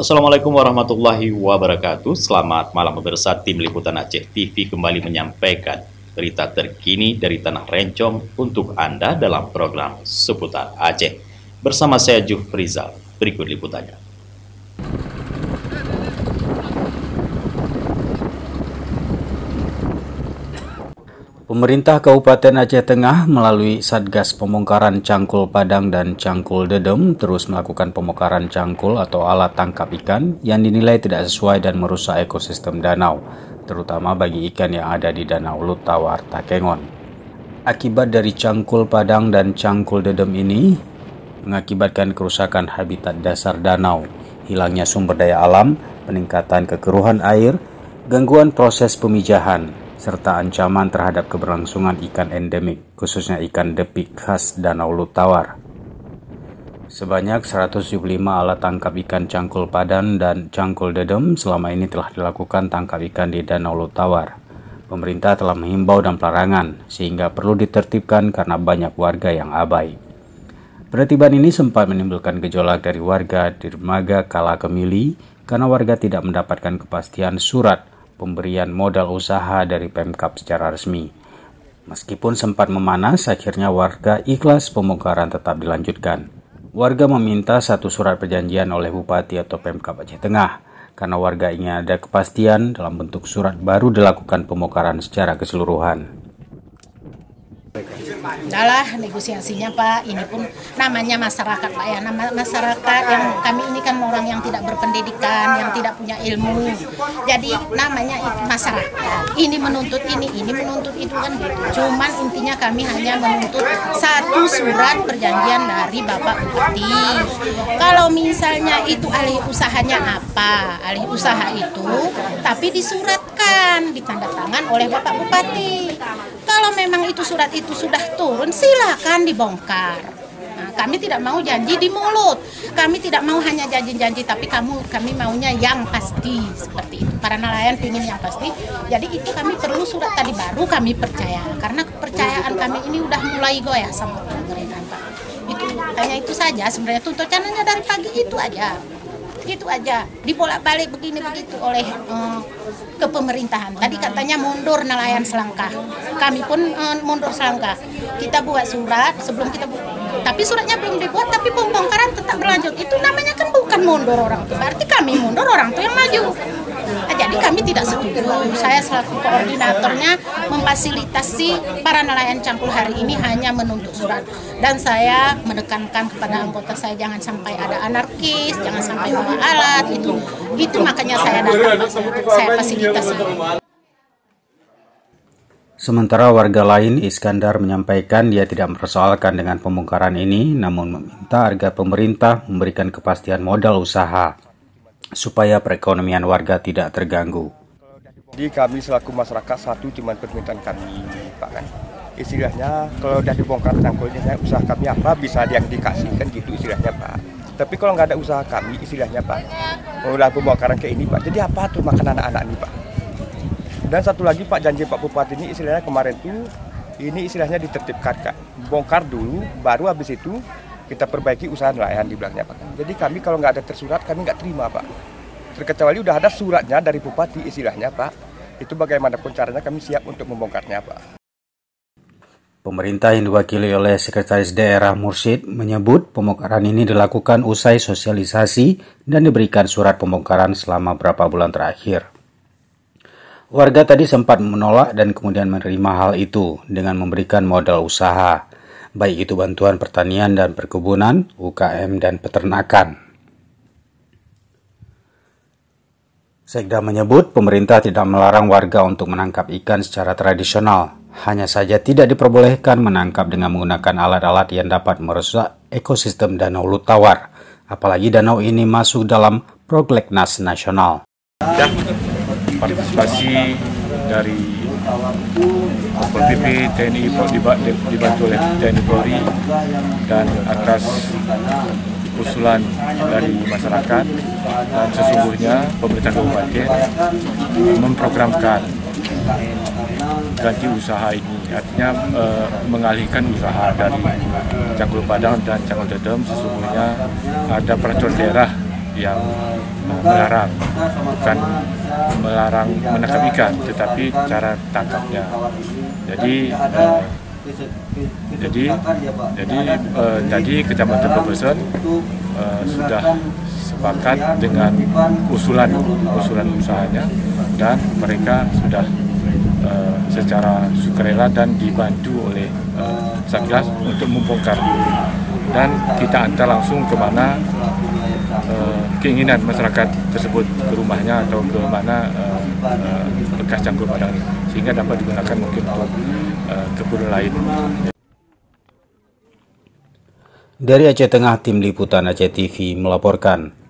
Assalamualaikum warahmatullahi wabarakatuh. Selamat malam pemirsa. Tim Liputan Aceh TV kembali menyampaikan berita terkini dari Tanah Rencong untuk Anda dalam program Seputar Aceh. Bersama saya Jufrizal. Berikut liputannya. Pemerintah Kabupaten Aceh Tengah melalui Satgas Pembongkaran Cangkul Padang dan Cangkul Dedem terus melakukan pembongkaran cangkul atau alat tangkap ikan yang dinilai tidak sesuai dan merusak ekosistem danau, terutama bagi ikan yang ada di Danau Lutawar, Takengon. Akibat dari Cangkul Padang dan Cangkul Dedem ini mengakibatkan kerusakan habitat dasar danau, hilangnya sumber daya alam, peningkatan kekeruhan air, gangguan proses pemijahan, serta ancaman terhadap keberlangsungan ikan endemik, khususnya ikan depik khas Danau Lutawar. Sebanyak 175 alat tangkap ikan Cangkul Padang dan Cangkul Dedem selama ini telah dilakukan tangkap ikan di Danau Lutawar. Pemerintah telah menghimbau dan pelarangan, sehingga perlu ditertibkan karena banyak warga yang abai. Penertiban ini sempat menimbulkan gejolak dari warga di dermaga Kala Kemili karena warga tidak mendapatkan kepastian surat pemberian modal usaha dari Pemkab secara resmi. Meskipun sempat memanas, akhirnya warga ikhlas pembongkaran tetap dilanjutkan. Warga meminta satu surat perjanjian oleh Bupati atau Pemkab Aceh Tengah, karena warga ingin ada kepastian dalam bentuk surat baru dilakukan pembongkaran secara keseluruhan. Adalah negosiasinya Pak, ini pun namanya masyarakat Pak ya, nama masyarakat yang kami ini kan orang yang tidak berpendidikan, yang tidak punya ilmu, jadi namanya itu masyarakat, ini menuntut ini menuntut itu kan gitu. Cuman intinya kami hanya menuntut satu surat perjanjian dari Bapak Bupati. Kalau misalnya itu alih usahanya apa, alih usaha itu, tapi disuratkan, ditandatangan oleh Bapak Bupati. Kalau memang itu surat itu sudah turun, silakan dibongkar. Nah, kami tidak mau janji di mulut. Kami tidak mau hanya janji-janji, tapi kami maunya yang pasti seperti itu. Para nelayan ingin yang pasti. Jadi itu kami perlu surat tadi baru kami percaya. Karena kepercayaan kami ini udah mulai goyah sama pemerintahan Pak. Itu hanya itu saja sebenarnya tuntutannya dari pagi itu aja. Itu aja, dibolak-balik begini begitu oleh ke pemerintahan. Tadi katanya mundur nelayan selangkah, kami pun mundur selangkah. Kita buat surat sebelum kita tapi suratnya belum dibuat, tapi pembongkaran tetap berlanjut. Itu namanya kan bukan mundur orang tua, berarti kami mundur, orang tua yang maju. Nah, jadi kami tidak setuju. Saya selaku koordinatornya memfasilitasi para nelayan cangkul hari ini hanya menuntut surat. Dan saya menekankan kepada anggota saya jangan sampai ada anarkis, jangan sampai bawa alat. Itu makanya saya datang, saya fasilitasi. Sementara warga lain, Iskandar menyampaikan dia tidak mempersoalkan dengan pembongkaran ini, namun meminta agar pemerintah memberikan kepastian modal usaha supaya perekonomian warga tidak terganggu. Jadi kami selaku masyarakat satu cuma permintaan kami, Pak kan. Istilahnya kalau udah dibongkar cangkulnya, usaha kami apa bisa yang dikasihkan gitu istilahnya Pak. Tapi kalau nggak ada usaha kami istilahnya Pak, mulai pembongkaran kayak ini Pak. Jadi apa tuh makan anak-anak ini Pak? Dan satu lagi Pak, janji Pak Bupati ini istilahnya kemarin tuh ini istilahnya ditertibkan Kak. Bongkar dulu, baru habis itu kita perbaiki usaha nelayan di belakangnya Pak. Jadi kami kalau nggak ada tersurat kami nggak terima Pak. Terkecuali udah ada suratnya dari Bupati istilahnya Pak. Itu bagaimanapun caranya kami siap untuk membongkarnya Pak. Pemerintah yang diwakili oleh Sekretaris Daerah Mursyid menyebut pembongkaran ini dilakukan usai sosialisasi dan diberikan surat pembongkaran selama beberapa bulan terakhir. Warga tadi sempat menolak dan kemudian menerima hal itu dengan memberikan modal usaha, baik itu bantuan pertanian dan perkebunan, UKM, dan peternakan. Sekda menyebut pemerintah tidak melarang warga untuk menangkap ikan secara tradisional, hanya saja tidak diperbolehkan menangkap dengan menggunakan alat-alat yang dapat merusak ekosistem Danau Lutawar, apalagi danau ini masuk dalam Prolegnas Nasional. Partisipasi dari Satpol PP, TNI dibantu oleh TNI Polri, dan atas usulan dari masyarakat, dan sesungguhnya pemerintah kabupaten memprogramkan ganti usaha ini, artinya mengalihkan usaha dari Cangkul Padang dan Cangkul Dedem. Sesungguhnya ada peraturan daerah yang melarang, bukan melarang menangkap ikan, tetapi cara tangkapnya. Jadi tadi Kecamatan Pebesen sudah sepakat dengan usulan usahanya, dan mereka sudah secara sukarela dan dibantu oleh Satgas untuk membongkar, dan kita antar langsung ke mana keinginan masyarakat tersebut, ke rumahnya atau ke mana bekas cangkul padang, sehingga dapat digunakan mungkin untuk keperluan lain. Dari Aceh Tengah, Tim Liputan Aceh TV melaporkan.